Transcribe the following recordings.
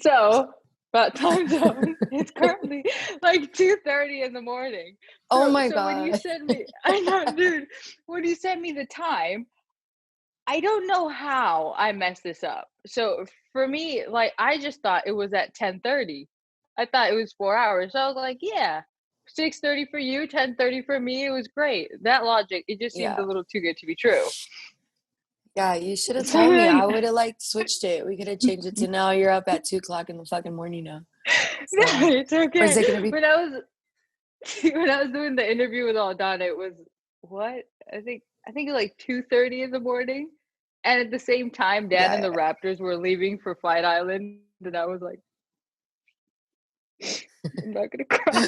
So, about time zone, it's currently like 2:30 in the morning. Oh my So when you God. send me, I know, dude, when you send me the time, I don't know how I messed this up. So for me, like, I just thought it was at 10:30. I thought it was 4 hours. So I was like, yeah, 6:30 for you, 10:30 for me. It was great. That logic, it just seemed Yeah. a little too good to be true. Yeah, you should have So told me. then, I would have like switched it. We could have changed it to now you're up at 2 o'clock in the fucking morning now. no, So, it's or is okay. it gonna be? When I was when I was doing the interview with Aldana, it was what? I think like 2:30 in the morning. And at the same time, Dan and Yeah. the Raptors were leaving for Fight Island, and I was like, I'm not gonna cry.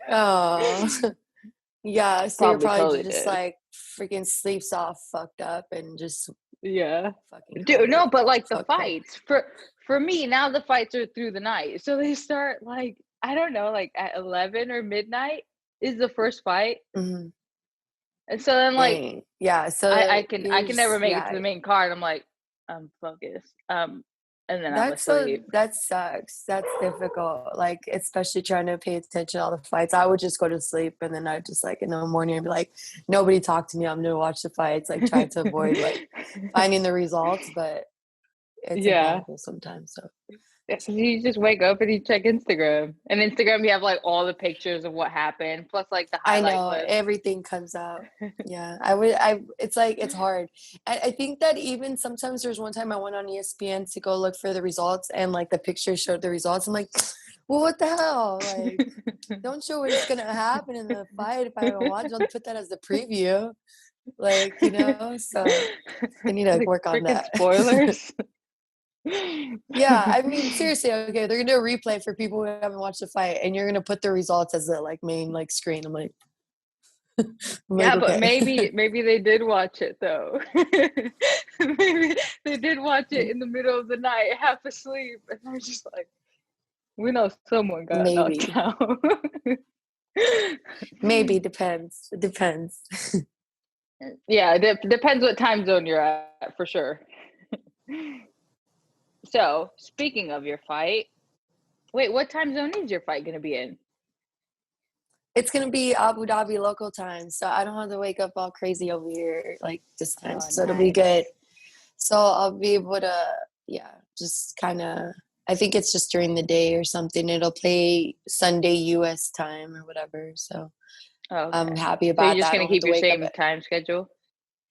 Oh, yeah. So you're Probably probably totally just did. like freaking sleeps off, fucked up, and just Yeah. fucking Dude, cried. no, but like the Fucked up. fights for me now, the fights are through the night, so they start like I don't know, like at 11 or midnight is the first fight, Hmm. and so then like Dang. Yeah. I So can I you're can never just, make it to yeah. the main card. I'm like, I'm focused. And then I'm That's so, asleep. that sucks. That's difficult. Like, especially trying to pay attention to all the fights. I would just go to sleep and then I just like in the morning I'd be like, nobody talk to me. I'm gonna watch the fights. Like trying to avoid like finding the results, but it's Yeah. impossible sometimes. So So you just wake up and you check Instagram. And Instagram, you have like all the pictures of what happened, plus like the I highlight know clips. everything comes out. Yeah, I it's like it's hard. I think that even sometimes there's one time I went on ESPN to go look for the results and like the pictures showed the results. I'm like, well, what the hell? Like, don't show what's gonna happen in the fight if I don't watch. Don't put that as the preview. Like, so I need to Like work on freaking that. spoilers. Yeah, I mean, seriously, okay, they're gonna do a replay for people who haven't watched the fight, and you're gonna put the results as the like main like screen. I'm like, Yeah, but okay. maybe they did watch it though. Maybe they did watch it in the middle of the night, half asleep, and they're just like, we know someone got knocked Maybe. out. Maybe depends. It depends. Yeah, it depends what time zone you're at for sure. So, speaking of your fight, wait, what time zone is your fight going to be in? It's gonna be Abu Dhabi local time, so I don't have to wake up all crazy over here like this time. Oh, So it'll be good. nice. So I'll be able to, yeah, just kind of. I think it's just during the day or something. It'll play Sunday U.S. time or whatever. So I'm Okay. happy So you're about just that. I going to don't have keep to your wake up. same time schedule?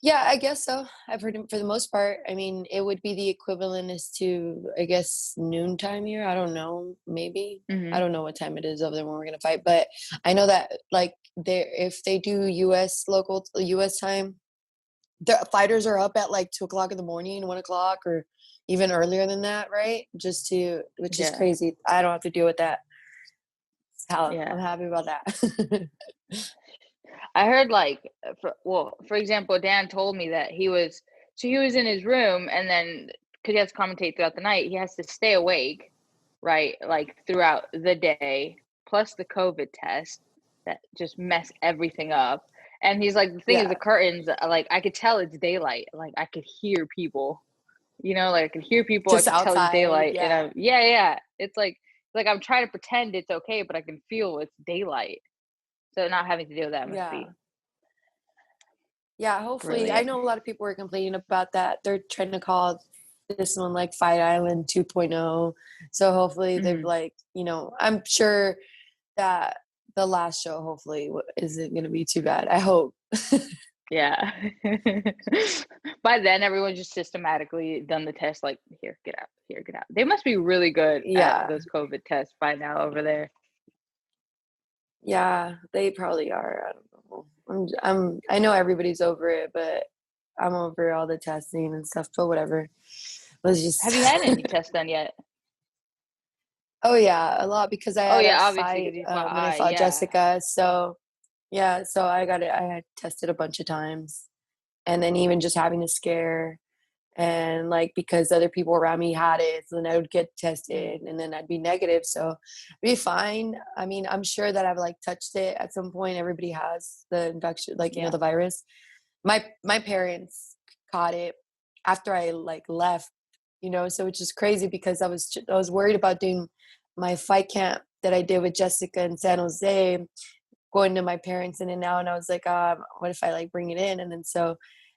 Yeah, I guess so. I've heard it for the most part. I mean, it would be the equivalent as to, I guess, noontime here. I don't know. Maybe. I Hmm. don't know what time it is over there when we're gonna fight, but I know that like if they do U.S. time, the fighters are up at like 2 o'clock in the morning, 1 o'clock, or even earlier than that, right? Which is Yeah. crazy. I don't have to deal with that. I'm Yeah. happy about that. I heard like for example, Dan told me that he was in his room and then because he has to commentate throughout the night, he has to stay awake, right? Like throughout the day, plus the COVID test that just mess everything up. And he's like, the thing is, Yeah, the curtains, like I could tell it's daylight. Like I could hear people, like I could hear people. I just could tell it's outside. daylight, and Yeah, yeah. It's like I'm trying to pretend it's okay, but I can feel it's daylight. So not having to deal with that must yeah. be Yeah, hopefully. I brilliant. know a lot of people were complaining about that. They're trying to call this one like Fight Island 2.0. So hopefully they've Mhm. like, I'm sure that the last show hopefully isn't going to be too bad. I hope. Yeah. By then, everyone's just systematically done the test. Like, here, get out. Here, get out. They must be really good at Yeah. those COVID tests by now over there. Yeah, they probably are. I don't know. I know everybody's over it, but I'm over all the testing and stuff, but whatever. Let's just Have you had any tests done yet? Oh yeah, a lot because I Oh had a yeah, obviously fight because you fought when I I. fought Yeah. Jessica. So yeah, so I got it. I had tested a bunch of times, and then even just having a scare, and like because other people around me had it, so then I would get tested, and then I'd be negative, so I'd be fine. I mean, I'm sure that I've like touched it at some point. Everybody has the infection, like Yeah. the virus. My parents caught it after I like left. you know, so it's just crazy because I was worried about doing my fight camp that I did with Jessica in San Jose, going to my parents in and out, and I was like, what if I like bring it in? And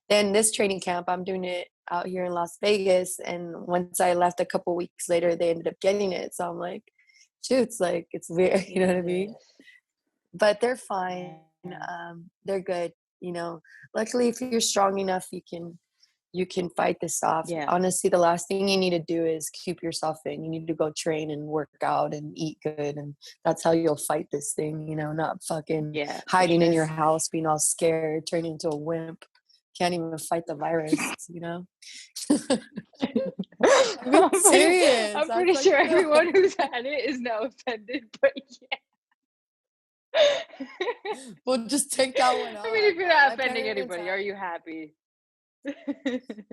then this training camp, I'm doing it out here in Las Vegas, and once I left a couple weeks later, they ended up getting it. So I'm like, shoot, it's like it's weird, you know what I mean? But they're fine. Man. They're good, you know. Luckily, if you're strong enough, you can fight this off. Yeah. Honestly, the last thing you need to do is keep yourself in. You need to go train and work out and eat good, and that's how you'll fight this thing, you know, not fucking Yeah, for hiding in sure. your house, being all scared, turning into a wimp. Can't even fight the virus, you know? I'm being serious. I'm I pretty fucking sure know. everyone who's had it is now offended, but yeah. We'll just take that one I mean, off. if you're not My offending parents anybody, are have you happy?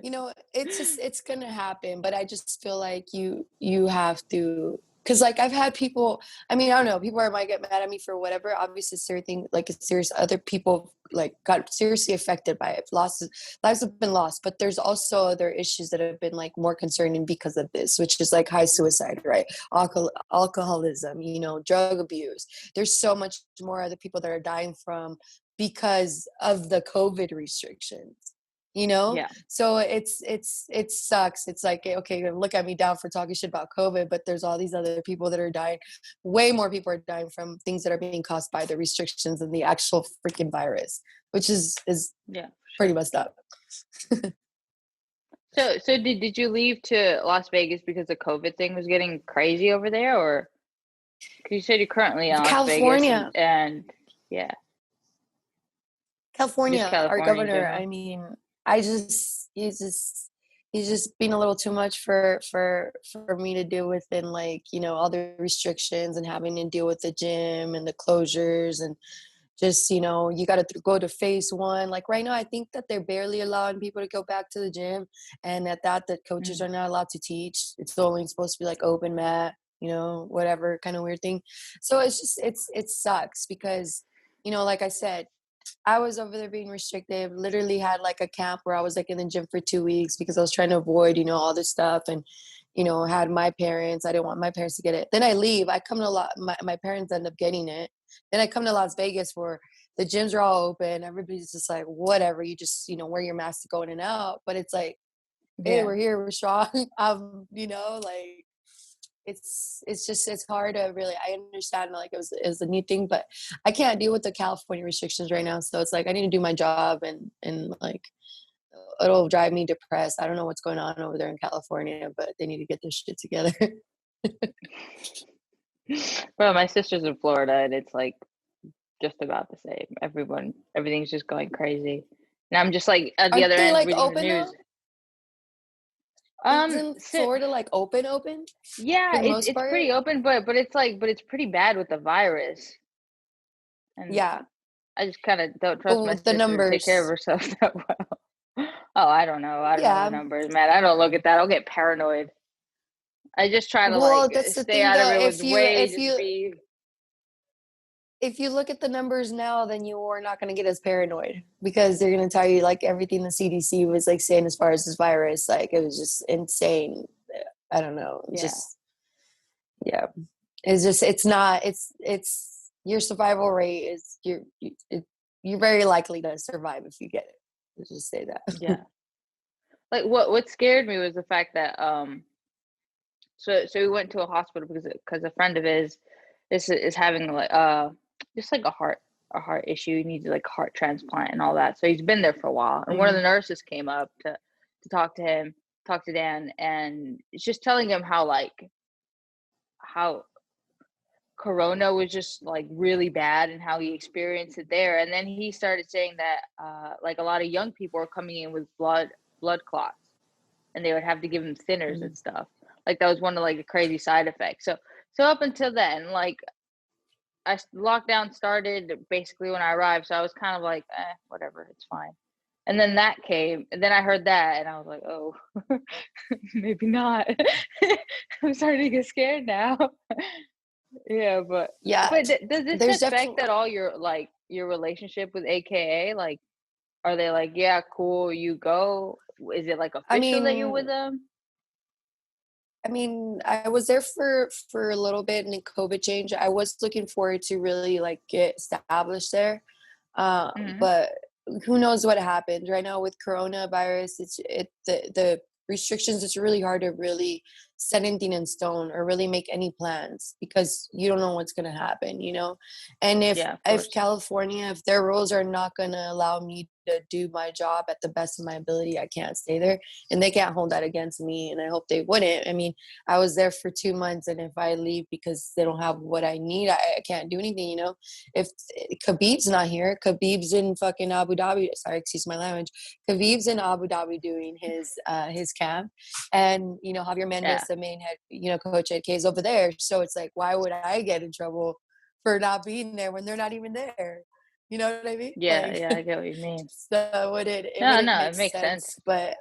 you know, it's gonna happen, but I just feel like you have to, because like I've had people, I mean, I don't know, people might get mad at me for whatever, obviously certain like it's serious, other people like got seriously affected by it, lives have been lost, but there's also other issues that have been like more concerning because of this, which is like high suicide, right? Alcoholism, you know, drug abuse. There's so much more other people that are dying from because of the COVID restrictions, you know? Yeah. So it sucks. It's like, okay, you're gonna look at me down for talking shit about COVID, but there's all these other people that are dying. Way more people are dying from things that are being caused by the restrictions and the actual freaking virus, which is Yeah, pretty sure. messed up. So did you leave to Las Vegas because the COVID thing was getting crazy over there, or because you said you're currently in Las Vegas California, and yeah, just Our California in governor, general? I mean, I just he's just been a little too much for me to deal with, and like, you know, all the restrictions and having to deal with the gym and the closures, and just, you know, you got to go to phase one. Like right now, I think that they're barely allowing people to go back to the gym, and at that, the coaches Mm. are not allowed to teach. It's only supposed to be like open mat, you know, whatever kind of weird thing. So it's just it sucks because, you know, like I said, I was over there being restrictive. Literally had like a camp where I was like in the gym for 2 weeks because I was trying to avoid, you know, all this stuff, and you know, had my parents. I didn't want my parents to get it. Then I leave. I come to my parents end up getting it. Then I come to Las Vegas where the gyms are all open. Everybody's just like, whatever. You just, you know, wear your mask to go in and out. But it's like, hey, Yeah. we're here, we're strong. You know, like it's just it's hard to really, I understand like it was a new thing, but I can't deal with the California restrictions right now. So it's like I need to do my job, and like it'll drive me depressed. I don't know what's going on over there in California, but they need to get this shit together. Well, my sister's in Florida, and it's like just about the same. Everything's just going crazy, and I'm just like at the Aren't other they end like reading the open news. now? Isn't So, Florida like open yeah, for the most it's part? pretty open, but it's pretty bad with the virus, and Yeah, I just kind of don't trust but my with the sister to take care of numbers, herself that well. Oh, I don't know. I don't know the yeah. numbers, man. I don't look at that. I'll get paranoid. I just try to like Well, that's the stay thing out of though. everyone's way, just be. If you look at the numbers now, then you are not going to get as paranoid because they're going to tell you like everything the CDC was like saying as far as this virus, like it was just insane. I don't know, Yeah. just yeah. It's just it's your survival rate is you're very likely to survive if you get it. Let's just say that. Yeah. Like what scared me was the fact that so we went to a hospital because a friend of his is having like just like a heart issue. He needs like a heart transplant and all that. So he's been there for a while. And one of Hmm. the nurses came up to talk to him, talk to Dan, and it's just telling him how corona was just like really bad and how he experienced it there. And then he started saying that like a lot of young people are coming in with blood clots, and they would have to give him thinners Hmm. and stuff. Like that was one of like the crazy side effects. So up until then, like lockdown started basically when I arrived, so I was kind of like, whatever, it's fine. And then that came, and then I heard that, and I was like, oh, maybe not. I'm starting to get scared now. Yeah, Yeah, but does this there's affect definitely at all your like your relationship with AKA? Like, are they like, yeah, cool, you go? Is it like I official that you're with mean, them? I mean, I was there for a little bit, and then COVID changed. I was looking forward to really like get established there, Mhm. but who knows what happens right now with coronavirus? The restrictions. It's really hard to really set anything in stone or really make any plans because you don't know what's going to happen. And if Yeah, of if course. California, if their rules are not going to allow me to do my job at the best of my ability, I can't stay there, and they can't hold that against me. And I hope they wouldn't. I mean, I was there for 2 months, and if I leave because they don't have what I need, I can't do anything. If Khabib's not here, Khabib's in fucking Abu Dhabi. Sorry, excuse my language. Khabib's in Abu Dhabi doing his camp, and Javier Mendez, Yeah. the main head, coach at K, is over there. So it's like, why would I get in trouble for not being there when they're not even there? You know what I mean? Yeah, Like, yeah, I get what you mean. so it No, wouldn't no, make it makes sense. sense. But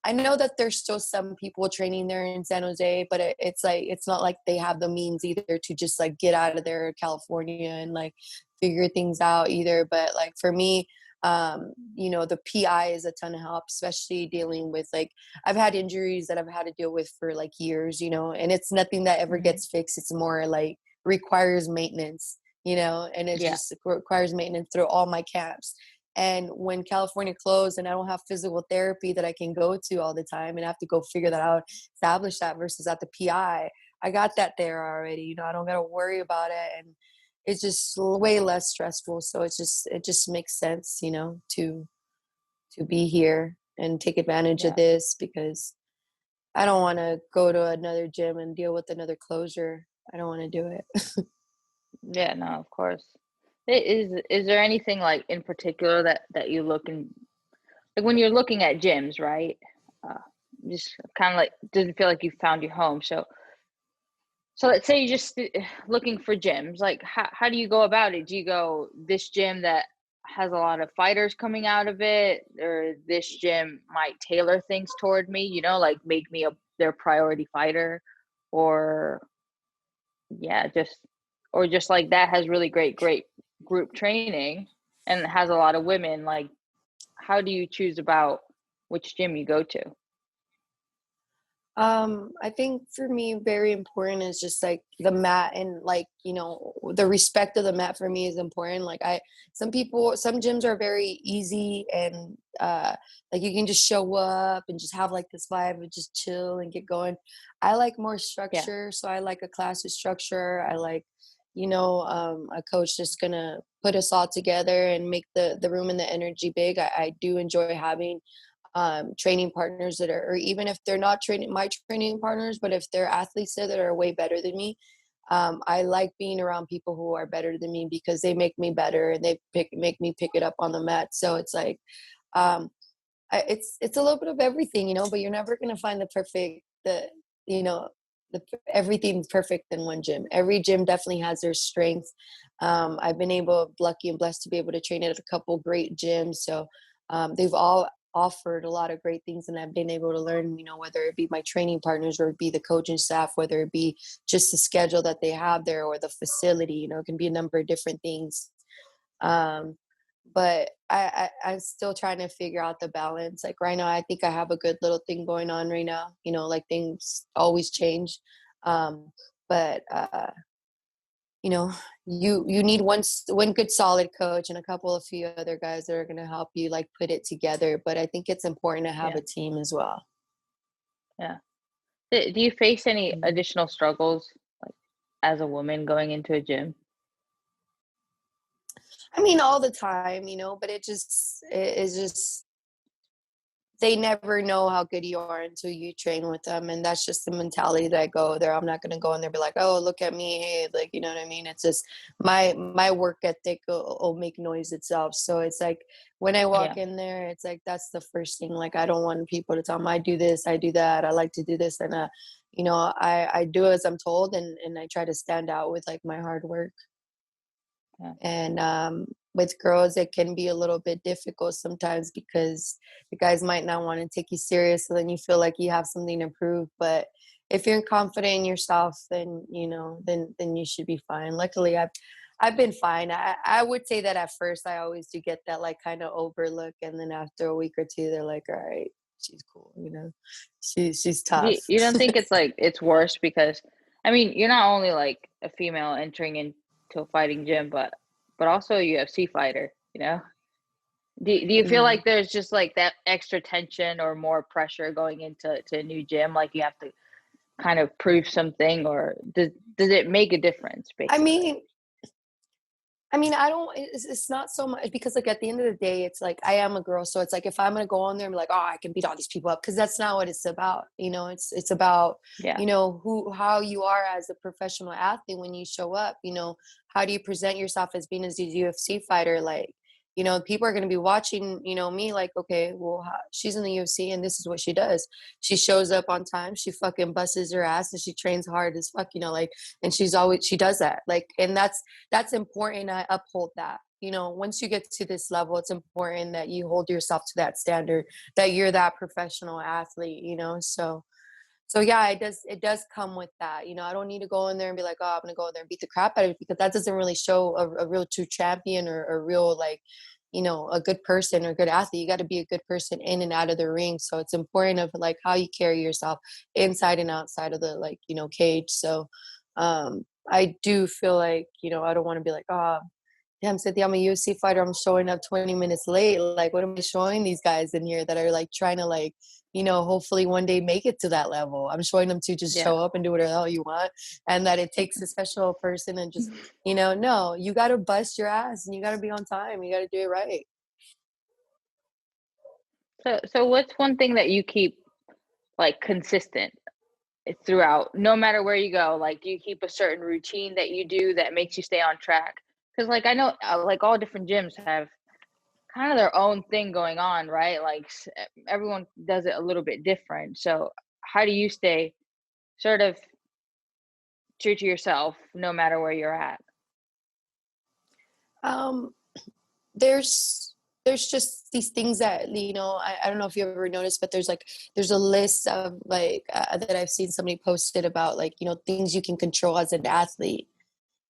I know that there's still some people training there in San Jose, but it's like it's not like they have the means either to just like get out of there, California, and like figure things out either. But like for me, the PI is a ton of help, especially dealing with like I've had injuries that I've had to deal with for like years, and it's nothing that ever Mhm. gets fixed. It's more like requires maintenance, and it Yeah. just requires maintenance through all my camps. And when California closed and I don't have physical therapy that I can go to all the time and I have to go figure that out, establish that versus at the PI, I got that there already. I don't got to worry about it. And it's just way less stressful. So it just makes sense, to be here and take advantage of Yeah. this because I don't want to go to another gym and deal with another closure. I don't want to do it. Yeah, no, of course. Is there anything like in particular that you look in like when you're looking at gyms, right? Uh, just kind of like doesn't feel like you found your home. So let's say you're just looking for gyms. Like how do you go about it? Do you go this gym that has a lot of fighters coming out of it, or this gym might tailor things toward me, like make me their priority fighter, or yeah, just like that has really great group training and has a lot of women. Like, how do you choose about which gym you go to? I think for me, very important is just like the mat and like, the respect of the mat for me is important. Like some gyms are very easy and, like you can just show up and just have like this vibe of just chill and get going. I like more Yeah, structure. So I like a class with structure. I like, a coach just gonna put us all together and make the room and the energy big. I do enjoy having training partners that are, or even if they're not training my training partners, but if they're athletes there that are way better than me, I like being around people who are better than me because they make me better and make me pick it up on the mat. So it's like, um, it's a little bit of everything, but you're never gonna find you know, everything perfect in one gym. Every gym definitely has their strengths. I've been lucky and blessed to be able to train at a couple great gyms. So they've all offered a lot of great things and I've been able to learn, whether it be my training partners or it be the coaching staff, whether it be just the schedule that they have there or the facility, it can be a number of different things. Um, but I'm still trying to figure out the balance. Like right now, I think I have a good little thing going on right now. Like things always change, um, but you know, you need one good solid coach and a couple of few other guys that are going to help you like put it together. But I think it's important to have yeah, a team as well. yeah. Do you face any Mhm. additional struggles like as a woman going into a gym? I mean, all the time, but it's just they never know how good you are until you train with them. And that's just the mentality that I go there. I'm not going to go in there and be like, oh, look at me. Hey, like, you know what I mean? It's just my work ethic will make noise itself. So it's like when I walk Yeah, in there, it's like, that's the first thing. Like, I don't want people to tell me I do this, I do that. I like to do this. And, I do as I'm told and I try to stand out with like my hard work. yeah, And with girls, it can be a little bit difficult sometimes because the guys might not want to take you serious. So then you feel like you have something to prove. But if you're confident in yourself, then then you should be fine. Luckily, I've been fine. I would say that at first I always do get that like kind of overlook, and then after a week or two, they're like, "All right, she's cool, you know. She's tough. You don't think it's like it's worse because I mean you're not only like a female entering into a fighting gym, but also a UFC fighter, you know? Do you feel Mm. like there's just like that extra tension or more pressure going into a new gym? Like you have to kind of prove something, or does it make a difference I basically? mean, I don't. It's not so much because, like, at the end of the day, it's like I am a girl, so it's like if I'm gonna go on there and be like, oh, I can beat all these people up, because that's not what it's about. You know, it's about Yeah. how you are as a professional athlete when you show up. You know, how do you present yourself as being as a UFC fighter? Like, people are gonna be watching. Me like, okay, well, she's in the UFC and this is what she does. She shows up on time. She fucking busts her ass and she trains hard as fuck. Like, and she does that. Like, and that's important. I uphold that. Once you get to this level, it's important that you hold yourself to that standard, that you're that professional athlete, so yeah, it does come with that. I don't need to go in there and be like, oh, I'm gonna go in there and beat the crap out of it, because that doesn't really show a real true champion, or a real, like, a good person or good athlete. You got to be a good person in and out of the ring. So it's important of like how you carry yourself inside and outside of the, like, cage. So I do feel like, I don't want to be like, oh, damn, Cynthia, I'm a UFC fighter. I'm showing up 20 minutes late. Like, what am I showing these guys in here that are like trying to, like, hopefully one day make it to that level? I'm showing them to just Yeah. show up and do whatever the hell you want. And that it takes a special person and just, no, you got to bust your ass and you got to be on time. You got to do it right. So what's one thing that you keep like consistent throughout, no matter where you go? Like, do you keep a certain routine that you do that makes you stay on track? Because, like, I know, like, all different gyms have kind of their own thing going on, right? Like, everyone does it a little bit different. So, how do you stay sort of true to yourself no matter where you're at? Um, there's just these things that, I don't know if you ever noticed, but there's a list of, like, that I've seen somebody posted about, like, things you can control as an athlete.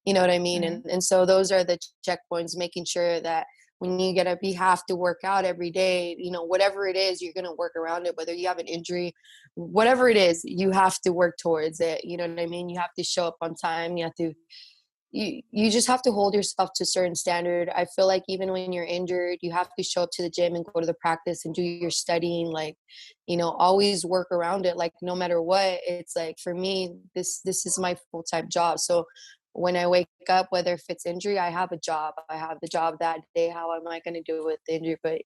You know what I mean? Hmm. And so those are the checkpoints, making sure that when you get up, you have to work out every day. Whatever it is, you're going to work around it, whether you have an injury, whatever it is, you have to work towards it. You know what I mean? You have to show up on time. You just have to hold yourself to a certain standard. I feel like even when you're injured, you have to show up to the gym and go to the practice and do your studying, like, always work around it. Like, no matter what, it's like, for me, this is my full-time job. So when I wake up, whether if it's injury, I have a job. I have the job that day. How am I going to do with the injury? But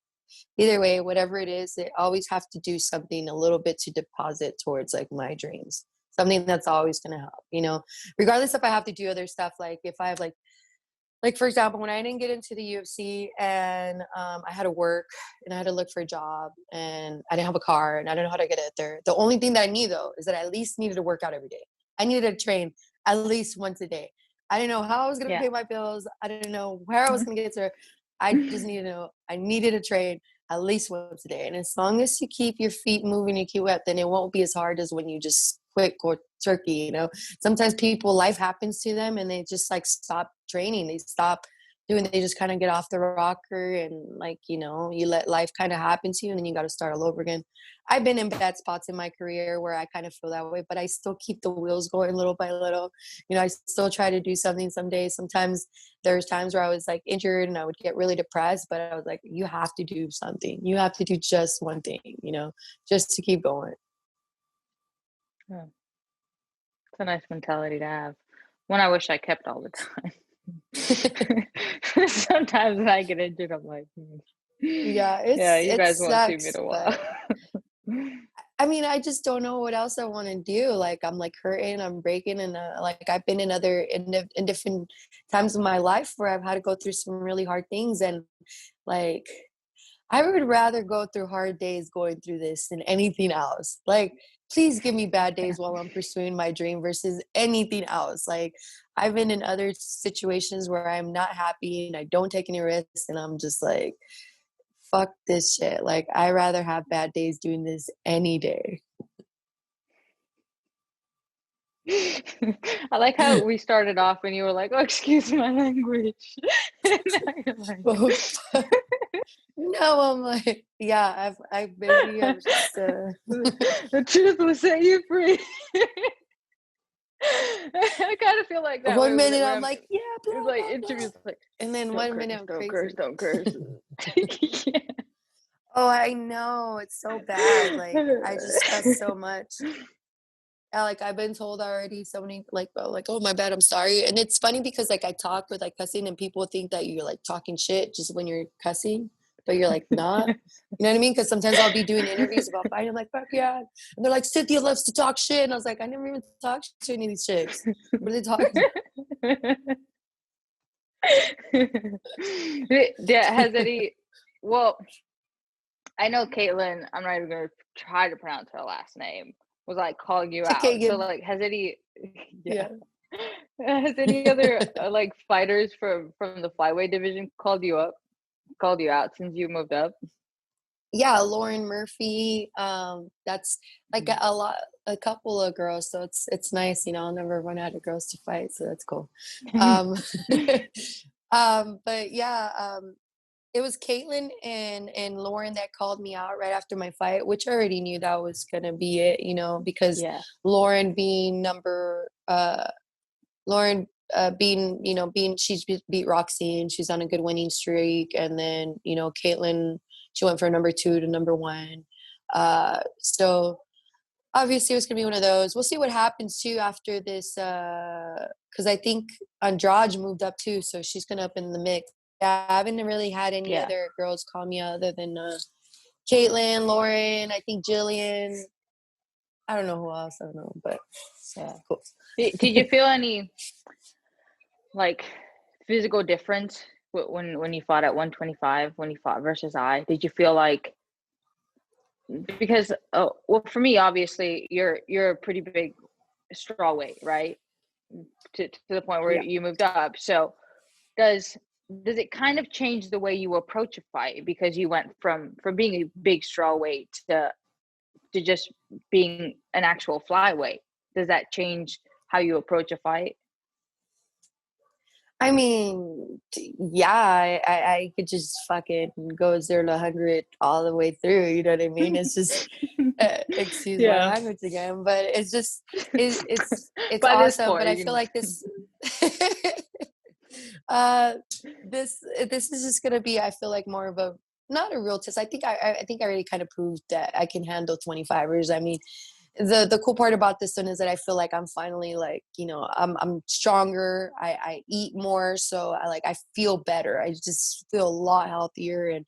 either way, whatever it is, I always have to do something a little bit to deposit towards, like, my dreams. Something that's always going to help, regardless if I have to do other stuff. Like, if I have, like, for example, when I didn't get into the UFC, and I had to work and I had to look for a job and I didn't have a car and I don't know how to get it there. The only thing that I need, though, is that I at least needed to work out every day. I needed to train at least once a day. I didn't know how I was going to Yeah. pay my bills. I didn't know where I was going to get to. I just needed to know I needed to train at least once a day. And as long as you keep your feet moving, you keep wet, then it won't be as hard as when you just quit or turkey. Sometimes people, life happens to them and they just, like, stop training. They stop they just kind of get off the rocker, and, like, you let life kind of happen to you, and then you got to start all over again. I've been in bad spots in my career where I kind of feel that way, but I still keep the wheels going little by little. I still try to do something some days. Sometimes there's times where I was, like, injured and I would get really depressed, but I was like, you have to do something. You have to do just one thing, just to keep going. Yeah. It's a nice mentality to have. One I wish I kept all the time. Sometimes when I get injured, I'm like, "Hmm, Yeah, yeah, you it guys won't see me in sucks, a while." but I just don't know what else I want to do. Like, I'm, like, hurting, I'm breaking, and like, I've been in different times of my life where I've had to go through some really hard things, and, like, I would rather go through hard days going through this than anything else. Like, please give me bad Yeah. days while I'm pursuing my dream versus anything else. Like, I've been in other situations where I'm not happy and I don't take any risks, and I'm just like, fuck this shit. Like, I rather have bad days doing this any day. I like how we started off and you were like, "Oh, excuse my language." And now you're like, Oh, fuck. No, I'm like, yeah, I've just, The truth will set you free. I kind of feel like that way one minute when I'm I'm like, yeah, blah, it's like blah, blah. interviews like And then don't one curse, minute I'm don't curse, crazy. don't curse. Yeah. Oh, I know. It's so bad. Like, I just cuss so much. Like, I've been told already so many, like, oh, my bad, I'm sorry. And it's funny because, like, I talk with, like, cussing and people think that you're, like, talking shit just when you're cussing, but you're, like, not. You know what I mean? Because sometimes I'll be doing interviews about fighting. I'm like, fuck yeah. And they're like, Cynthia loves to talk shit. And I was like, I never even talk to any of these chicks. What are they talking Yeah, has any well, I know Caitlin, I'm not even gonna try to pronounce her last name, was like calling you to out. So Kagan? like has any yeah. Yeah. Has any other like fighters from the flyweight division called you out since you moved up? Yeah, Lauren Murphy. That's like a couple of girls. So it's nice, I'll never run out of girls to fight. So that's cool. Um, but yeah, it was Caitlin and Lauren that called me out right after my fight, which I already knew that was gonna be it, because Yeah. Lauren being Lauren being she's beat Roxy and she's on a good winning streak, and then Caitlin, she went from number 2 to number 1. So obviously it was gonna be one of those. We'll see what happens too after this, because I think Andrade moved up too, so she's gonna up in the mix. I haven't really had any Yeah. other girls call me out other than Caitlin, Lauren, I think Jillian. I don't know who else. I don't know, but Yeah. cool. Did you feel any like physical difference when you fought at 125 when you fought versus I? Did you feel like because well for me obviously you're a pretty big straw weight, right? To the point where Yeah. you moved up. So does it kind of change the way you approach a fight because you went from being a big straw weight to just being an actual flyweight? Does that change how you approach a fight? I mean, yeah, I could just fucking go 0 to 100 all the way through. You know what I mean? It's just, excuse my Yeah. language again, but it's just, it's By this awesome. point, But I you feel can. like this, uh, this is just gonna be, I feel like more of a not a real test. I think I already kind of proved that I can handle 25ers. I mean, the cool part about this one is that I feel like I'm finally like, I'm stronger. I eat more, so I feel better. I just feel a lot healthier, and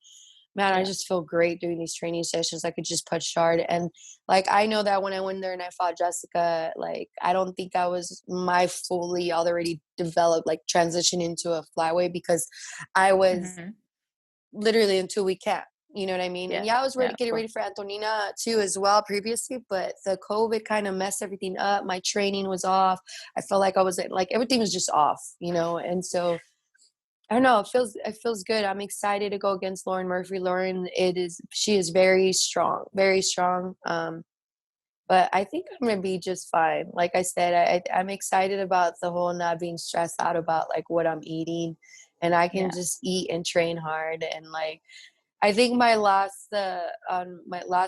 man, I Yeah. just feel great doing these training sessions. I could just punch hard, and like I know that when I went there and I fought Jessica, like I don't think I was my fully already developed like transition into a flyweight because I was Hmm. literally until we camp. You know what I mean? And Yeah. yeah, I was Yeah, ready, of getting course. ready for Antonina too as well previously, but the COVID kind of messed everything up. My training was off. I felt like I was like everything was just off, and so I don't know. It feels good. I'm excited to go against Lauren Murphy. She is very strong, very strong. But I think I'm gonna be just fine. Like I said, I'm excited about the whole not being stressed out about like what I'm eating, and I can Yeah. just eat and train hard. And like I think on my last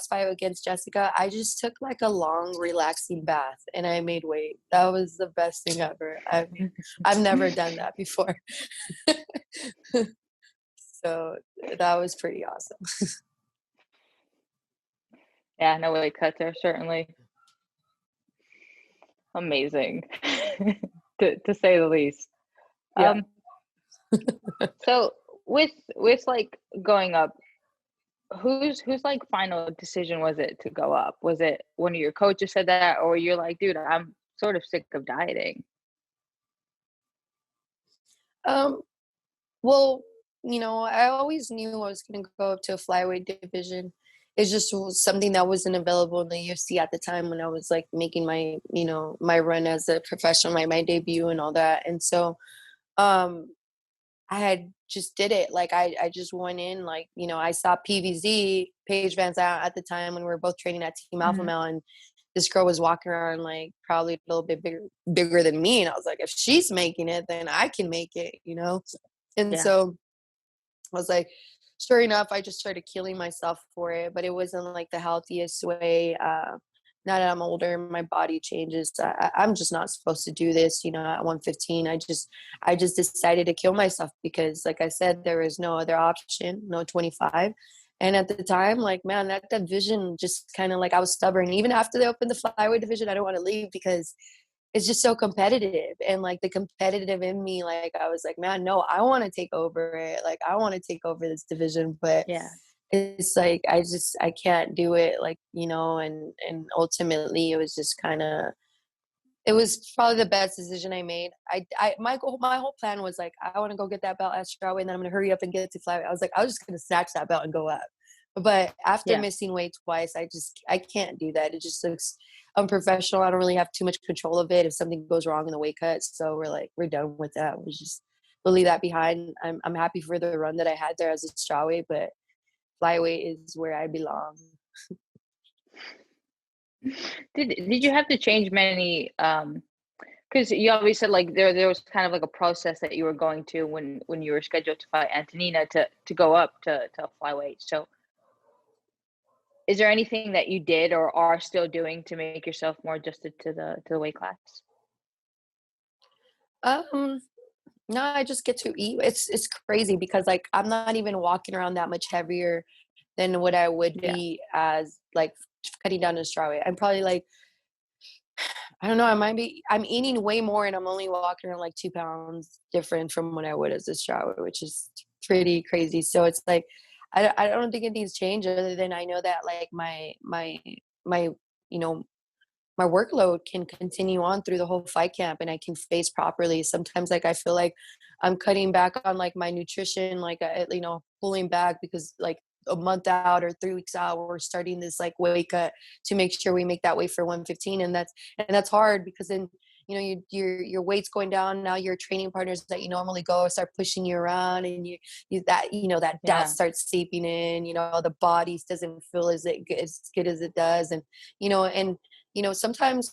fight against Jessica, I just took like a long relaxing bath and I made weight. That was the best thing ever. I've never done that before. So that was pretty awesome. Yeah, no weight cuts are certainly amazing, to say the least. Yeah. Um, so with like going up, whose like final decision was it to go up? Was it one of your coaches said that, or you're like, dude, I'm sort of sick of dieting? Um, well, I always knew I was going to go up to a flyweight division. It's just something that wasn't available in the UFC at the time when I was like making my run as a professional, my debut and all that. And so, um, I had just did it. Like I just went in, like, I saw PVZ, Paige Van Zandt at the time when we were both training at Team Alpha Mhm. Male, and this girl was walking around like probably a little bit bigger than me. And I was like, if she's making it, then I can make it. And Yeah. so I was like, sure enough, I just started killing myself for it, but it wasn't like the healthiest way. Now that I'm older, my body changes. I'm just not supposed to do this, you know, at 115. I just decided to kill myself because, like I said, there was no other option, no 25. And at the time, like, man, that division just kind of like, I was stubborn. Even after they opened the flyweight division, I don't want to leave because it's just so competitive. And like the competitive in me, like, I was like, man, no, I want to take over it. Like, I want to take over this division. But Yeah. it's like, I can't do it. Like, you know, and ultimately it was just kind of, it was probably the best decision I made. My whole plan was like, I want to go get that belt at strawweight, and then I'm gonna hurry up and get it to flyweight. I was like, I was just gonna snatch that belt and go up. But after Yeah. missing weight twice, I can't do that. It just looks unprofessional. I don't really have too much control of it if something goes wrong in the weight cut. So we're done with that. We'll just leave that behind. I'm happy for the run that I had there as a strawweight, but flyweight is where I belong. Did you have to change many because you always said like there was kind of like a process that you were going to when you were scheduled to fight Antonina to go up to flyweight. So is there anything that you did or are still doing to make yourself more adjusted to the weight class? Um, no, I just get to eat. It's crazy because like I'm not even walking around that much heavier than what I would Yeah. be as like cutting down to strawweight. I'm probably like, I don't know, I'm eating way more and I'm only walking around like 2 pounds different from what I would as a strawweight, which is pretty crazy. So it's like, I don't think anything's changed other than I know that like my, you know, my workload can continue on through the whole fight camp and I can face properly. Sometimes like I feel like I'm cutting back on like my nutrition, like you know, pulling back because like a month out or 3 weeks out, we're starting this like weight cut to make sure we make that weight for 115. And that's hard because then, you know, your weight's going down. Now your training partners that you normally go start pushing you around and you that, you know, that doubt Yeah. starts seeping in, you know, the body doesn't feel as good as it does. And, you know, sometimes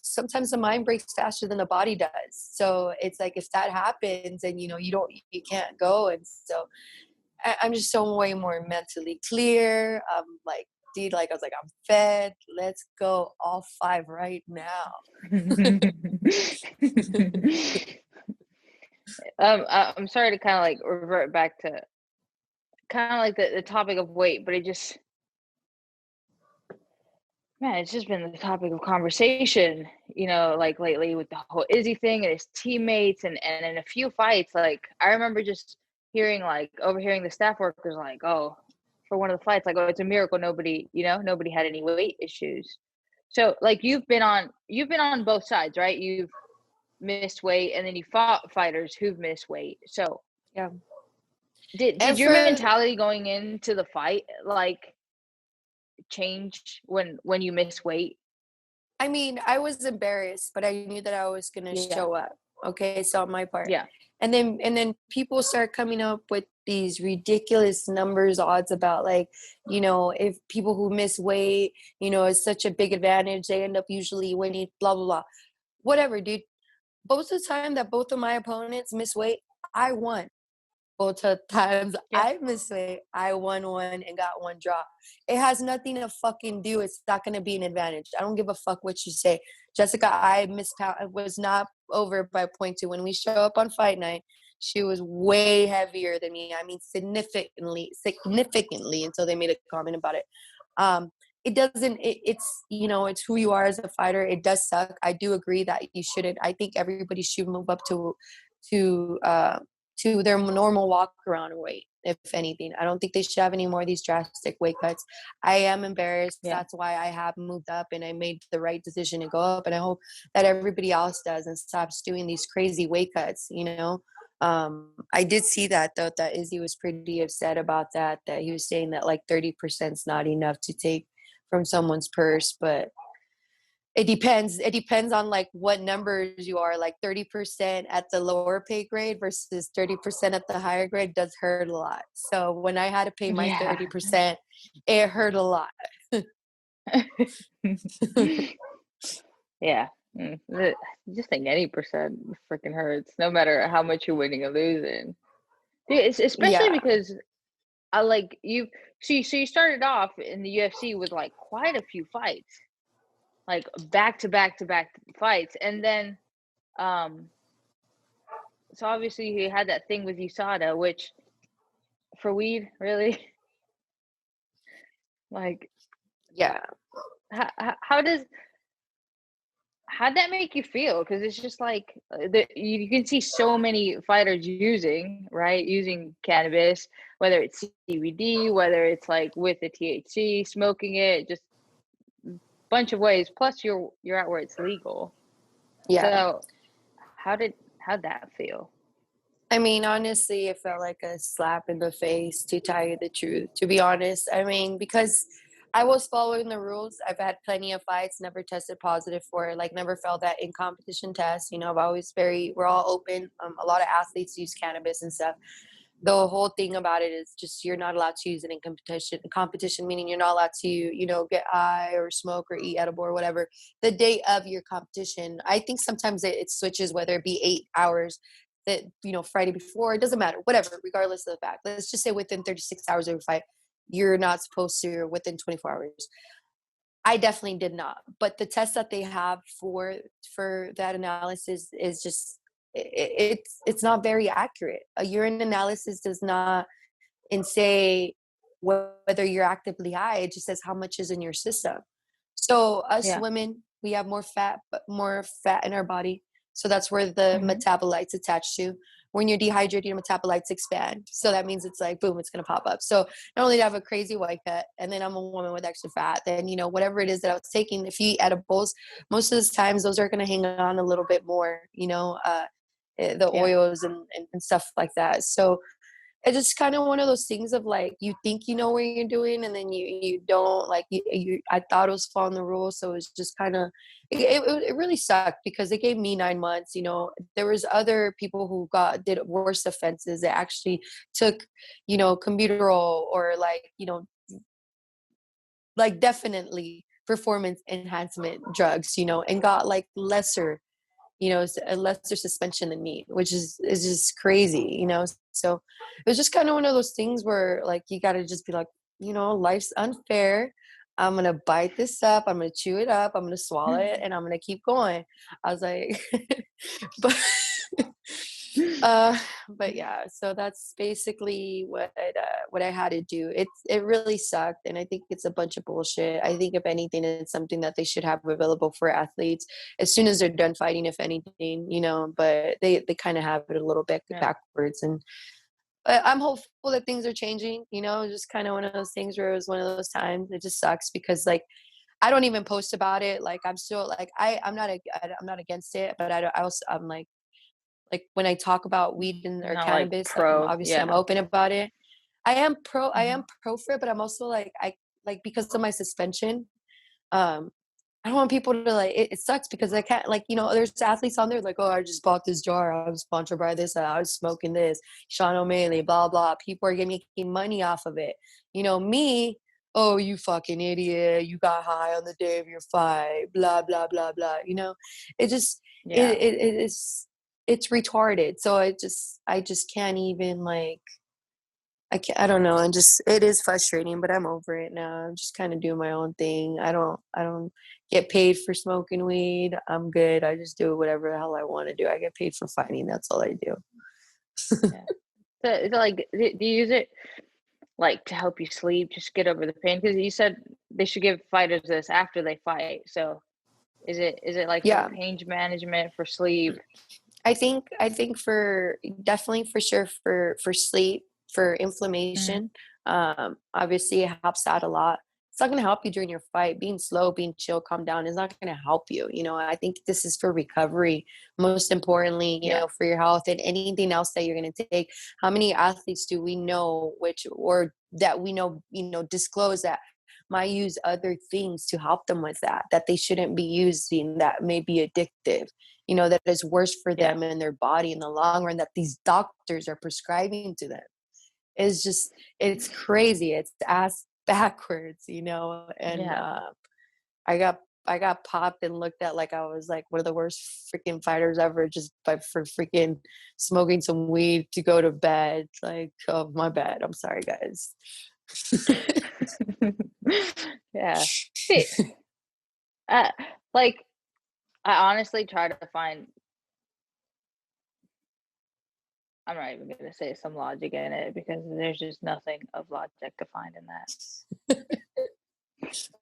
the mind breaks faster than the body does. So it's like if that happens and you know you can't go. And so I'm just so way more mentally clear. Like, dude, like I was like, I'm fed. Let's go all 5 right now. I'm sorry to kind of like revert back to kind of like the topic of weight, but it just man, it's just been the topic of conversation, you know, like lately with the whole Izzy thing and his teammates and in a few fights, like I remember just hearing like overhearing the staff workers like, oh, for one of the fights, like, oh, it's a miracle nobody, you know, nobody had any weight issues. So like you've been on both sides, right? You've missed weight and then you fought fighters who've missed weight. So Yeah. did And your for mentality going into the fight like change when you miss weight? I mean, I was embarrassed, but I knew that I was gonna Yeah. show up. Okay, so on my part. Yeah. And then people start coming up with these ridiculous numbers, odds about like, you know, if people who miss weight, you know, is such a big advantage, they end up usually winning, blah blah blah. Whatever, dude. Both the time that both of my opponents miss weight, I won. Both of times Yeah. I missed weight, I won one and got one draw. It has nothing to fucking do. It's not going to be an advantage. I don't give a fuck what you say. Jessica, I was not over by point two. When we show up on fight night, she was way heavier than me. I mean, significantly until they made a comment about it. It doesn't, it's, you know, it's who you are as a fighter. It does suck. I do agree that you shouldn't. I think everybody should move up to, uh, to their normal walk around weight, if anything. I don't think they should have any more of these drastic weight cuts. I am embarrassed. Yeah. That's why I have moved up and I made the right decision to go up. And I hope that everybody else does and stops doing these crazy weight cuts, you know? I did see that though, that Izzy was pretty upset about that he was saying that like 30% is not enough to take from someone's purse, but it depends. It depends on like what numbers you are. Like 30% at the lower pay grade versus 30% at the higher grade does hurt a lot. So when I had to pay my Yeah. 30%, it hurt a lot. Yeah. Just think any percent freaking hurts, no matter how much you're winning or losing. Dude, it's especially Yeah. because I like you see. So you started off in the UFC with like quite a few fights, like back to back to back fights, and then um, so obviously you had that thing with USADA, which for weed, really, like Yeah. how does how'd that make you feel? Because it's just like you can see so many fighters using, right? Using cannabis, whether it's CBD, whether it's like with the THC, smoking it, just bunch of ways. Plus, you're at where it's legal. Yeah. So, how'd that feel? I mean, honestly, it felt like a slap in the face, to tell you the truth, to be honest. I mean, because I was following the rules. I've had plenty of fights, never tested positive for it, like never felt that in competition test. You know, I've always we're all open. A lot of athletes use cannabis and stuff. The whole thing about it is just you're not allowed to use it in competition. Competition meaning you're not allowed to, get high or smoke or eat edible or whatever the day of your competition. I think sometimes it switches, whether it be 8 hours that, Friday before, it doesn't matter, whatever, regardless of the fact. Let's just say within 36 hours of a fight, you're not supposed to, or within 24 hours. I definitely did not. But the test that they have for that analysis is just it's not very accurate. A urine analysis does not and say whether you're actively high. It just says how much is in your system. So us Yeah. women, we have more fat in our body. So that's where the Hmm. metabolites attach to. When you're dehydrated, your metabolites expand. So that means it's like, boom, it's going to pop up. So not only do I have a crazy white cut, and then I'm a woman with extra fat, then, whatever it is that I was taking, if you eat edibles, most of the times those are going to hang on a little bit more, the Yeah. oils and stuff like that. So it's just kind of one of those things of like you think you know what you're doing and then you don't, like you I thought it was following the rules, so it's just kind of it really sucked because they gave me 9 months. There was other people who did worse offenses that actually took combuterol or like definitely performance enhancement drugs, and got like lesser, a lesser suspension than me, which is just crazy. So it was just kind of one of those things where like you got to just be like, life's unfair. I'm gonna bite this up. I'm gonna chew it up. I'm gonna swallow it, and I'm gonna keep going. I was like, but uh but yeah, so that's basically what I had to do. It really sucked, and I think it's a bunch of bullshit. I think if anything, it's something that they should have available for athletes as soon as they're done fighting, if anything. But they kind of have it a little bit Yeah. backwards, and but I'm hopeful that things are changing. Just kind of one of those things where it was one of those times. It just sucks because like I don't even post about it. Like I'm still like I'm not against it, but I'm like when I talk about weed or Not like cannabis, pro. obviously I'm Yeah. open about it. I Hmm. am pro for it, but I'm also like I like because of my suspension. Um, I don't want people to like it sucks because I can't, like, there's athletes on there like, oh, I just bought this jar, I was sponsored by this, I was smoking this, Sean O'Malley, blah blah. People are making money off of it. Me, oh, you fucking idiot, you got high on the day of your fight, blah blah blah blah. It just Yeah. it's retarded. So I just can't even like I don't know. And just, it is frustrating, but I'm over it now. I'm just kind of doing my own thing. I don't get paid for smoking weed. I'm good. I just do whatever the hell I want to do. I get paid for fighting. That's all I do. Yeah. So it's like, do you use it like to help you sleep, just get over the pain? Because you said they should give fighters this after they fight. So is it like for Yeah. pain management, for sleep? I think for definitely for sure for sleep, for Hmm. inflammation. Obviously it helps out a lot. It's not going to help you during your fight. Being slow, being chill, calm down is not going to help you. I think this is for recovery, most importantly, Yeah. for your health and anything else that you're going to take. How many athletes do we know or that we know, disclose that might use other things to help them with that they shouldn't be using, that may be addictive, that is worse for Yeah. them and their body in the long run, that these doctors are prescribing to them. It's crazy. It's ass backwards, and Yeah. I got popped and looked at like I was like one of the worst freaking fighters ever just for freaking smoking some weed to go to bed. Like, oh my bad. I'm sorry, guys. Yeah. See, uh, like I honestly try to find. I'm not even gonna say some logic in it because there's just nothing of logic to find in that.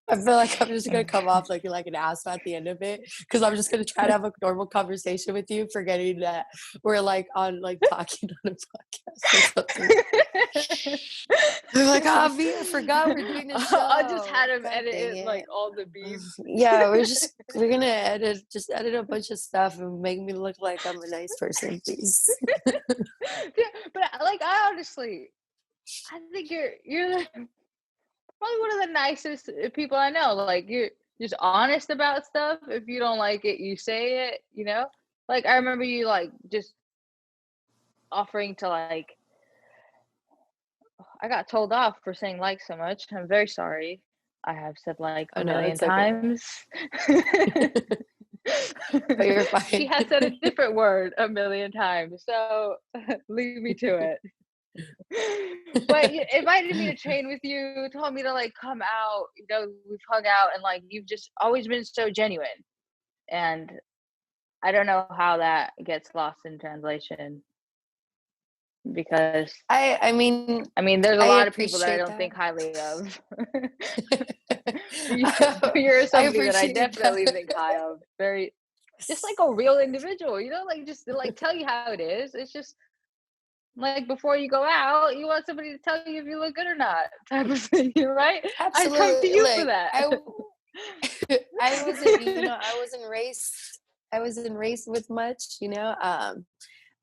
I feel like I'm just gonna come off like an ass at the end of it because I'm just gonna try to have a normal conversation with you, forgetting that we're like on like talking on a podcast or something. They're like, oh, V, I forgot we're doing a show. I just had him God edit dang it, like all the beeps. Yeah, we're gonna edit a bunch of stuff and make me look like I'm a nice person, please. Yeah, but like I honestly, I think you're probably one of the nicest people I know. Like you're just honest about stuff. If you don't like it, you say it. You know, like I remember you like just offering to like. I got told off for saying like so much. I'm very sorry. I have said like Oh a no, million it's okay. times. But you're fine. She has said a different word a million times, so leave me to it. But you invited me to train with you, told me to like come out. You know, we've hung out, and like you've just always been so genuine. And I don't know how that gets lost in translation because I mean, there's a I lot of people that I appreciate don't think that. highly of. You're I somebody that I appreciate definitely that. think high of. Very, just like a real individual, you know, like just like tell you how it is. It's just like before you go out, you want somebody to tell you if you look good or not, type of thing, right? I come to Absolutely. you for Like that. I wasn't, I wasn't raised with much, you know.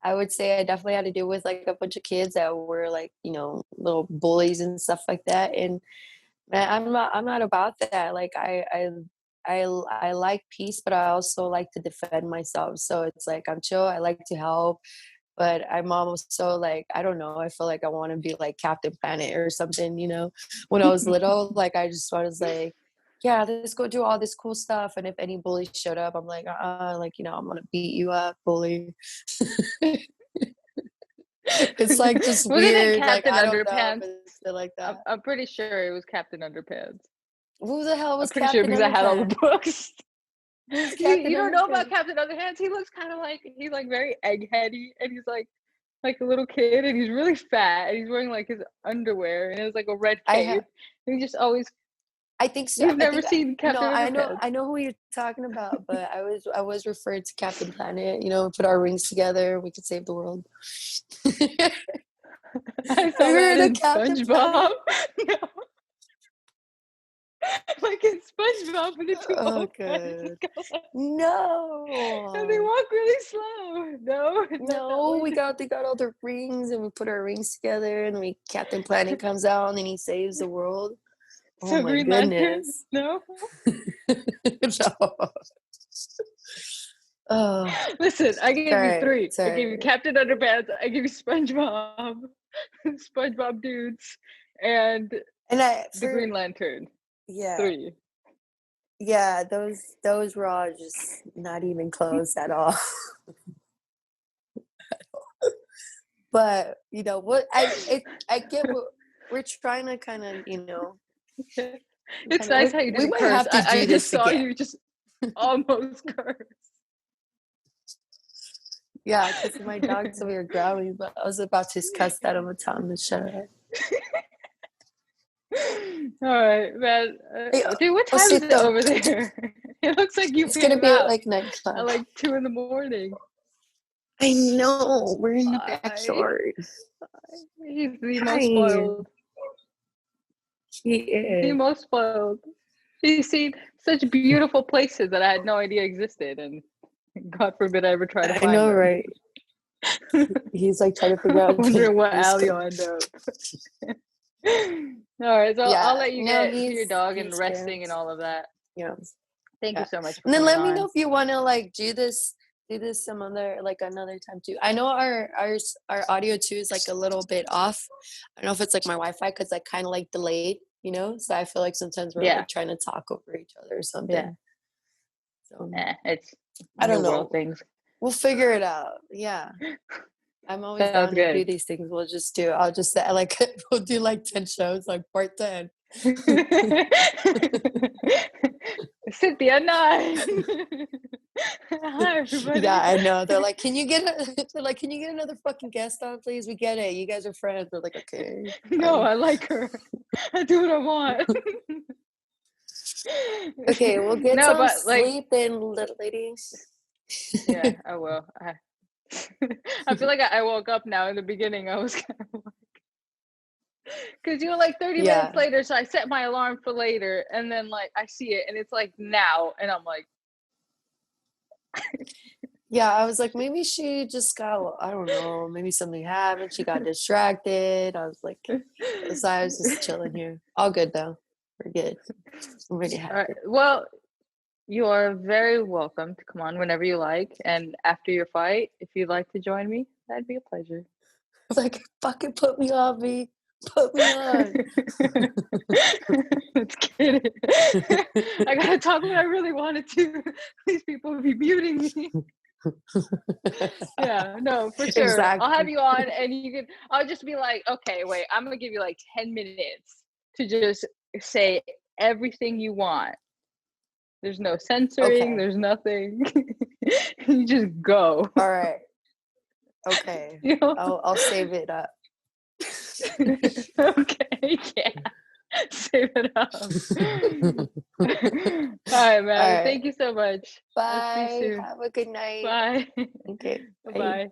I would say I definitely had to deal with like a bunch of kids that were like, little bullies and stuff like that. And man, I'm not about that. Like I like peace, but I also like to defend myself. So it's like I'm chill. I like to help, but I'm also like, I don't know. I feel like I want to be like Captain Planet or something. When I was little, like I just was like, yeah, let's go do all this cool stuff. And if any bully showed up, I'm like, like, I'm gonna beat you up, bully. It's like just Wasn't it weird. Like Captain I don't know, Underpants? but it's still like that. I'm pretty sure it was Captain Underpants. Who the hell I'm was pretty sure Captain because I had all the Underpants? books. Who's You Captain don't know about Underpants? Captain Underpants? He looks kind of like he's like very eggheady, and he's like a little kid, and he's really fat, and he's wearing like his underwear, and it's like a red I cape. have. And he just always. I think so. You've never seen No. Captain Underpants? I know who you're talking about, but I was referred to Captain Planet. Put our rings together, we could save the world. I Have saw you that heard of in Captain SpongeBob. Planet? No. Like in SpongeBob, and the two Oh, old guys good. go like, and they No, walk really slow. No, not that no, one. they got all the rings, and we put our rings together, and Captain Planet comes out, and he saves the world. Oh So my Green Lantern? goodness. No. No. Oh, Listen, I gave you sorry, three. I gave you sorry. Captain Underpants. I gave you SpongeBob, SpongeBob dudes, and And the Green Lantern. yeah, 3. yeah, those were all just not even close at all. But what I get what we're trying to kind of It's nice how you we didn't might curse. have to I do just this saw again. you just almost curse. Yeah, because my dog's over here growling, but I was about to cuss that on the tongue to shut up. All right, man. Hey, Dude, what time is it Osito, over there? It looks like you it's gonna came be at out like 9 o'clock. at like 2 in the morning. I know, we're in the Bye. backyard. He's the most Hi, spoiled. he The is. most spoiled. He's seen such beautiful places that I had no idea existed, and God forbid I ever try to I find know, them. right? He's like trying to figure out. Wondering what alley you'll end up. All right, so I'll Yeah, let you no, get to your dog and he's resting good. and all of that. Yeah, Thank you yeah. so much for And then coming let me know on. if you want to like do this some other like another time too. I know our audio too is like a little bit off. I don't know if it's like my Wi-Fi because like kind of like delayed, so I feel like sometimes we're Yeah, like trying to talk over each other or something. yeah. So, It's I don't new world know. things. We'll figure it out. Yeah. I'm always Sounds down to do good. these things. I'll just say, like, we'll do like 10 shows, like part 10. Cynthia 9. Hi, everybody. Yeah, I know. They're like, can you get another fucking guest on, please? We get it. You guys are friends. We're like, okay. No, fine. I like her. I do what I want. Okay, we'll get No, some but like, sleep in, little ladies. yeah, I will. I feel like I woke up now. In the beginning, I was kind of like, because you were like 30 Yeah. minutes later, so I set my alarm for later, and then like I see it, and it's like now, and I'm like, Yeah, I was like, maybe she just got, I don't know, maybe something happened. She got distracted. I was like, so I was just chilling here. All good though. We're good. I'm really all right. happy. Well, you are very welcome to come on whenever you like, and after your fight, if you'd like to join me, that'd be a pleasure. Like, fucking put me on, me. Put me on. Just kidding. I gotta talk what I really wanted to. These people be muting me. Yeah, no, for sure. Exactly. I'll have you on, and I'll just be like, okay, wait, I'm gonna give you like 10 minutes to just say everything you want. There's no censoring, Okay. there's nothing. You just go. All right. Okay. You know? I'll save it up. Okay, yeah. Save it up. All right, man. All right. Thank you so much. I'll see you Bye. soon. Have a good night. Bye. Okay. Bye. Bye.